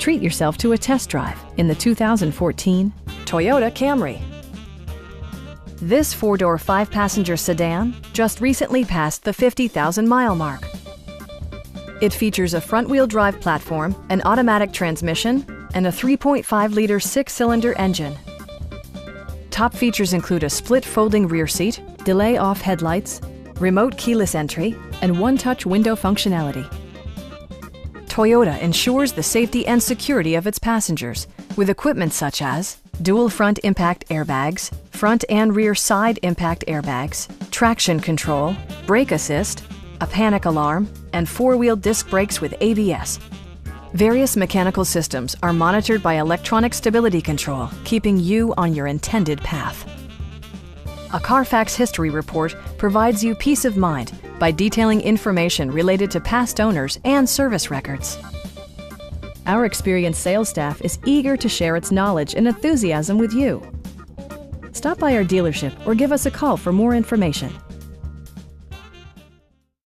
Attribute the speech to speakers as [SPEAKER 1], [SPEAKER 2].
[SPEAKER 1] Treat yourself to a test drive in the 2014 Toyota Camry. This four-door, five-passenger sedan just recently passed the 50,000-mile mark. It features a front-wheel drive platform, an automatic transmission, and a 3.5-liter six-cylinder engine. Top features include a split folding rear seat, delay-off headlights, remote keyless entry, and one-touch window functionality. Toyota ensures the safety and security of its passengers with equipment such as dual front impact airbags, front and rear side impact airbags, traction control, brake assist, a panic alarm, and four-wheel disc brakes with ABS. Various mechanical systems are monitored by electronic stability control, keeping you on your intended path. A Carfax history report provides you peace of mind by detailing information related to past owners and service records. Our experienced sales staff is eager to share its knowledge and enthusiasm with you. Stop by our dealership or give us a call for more information.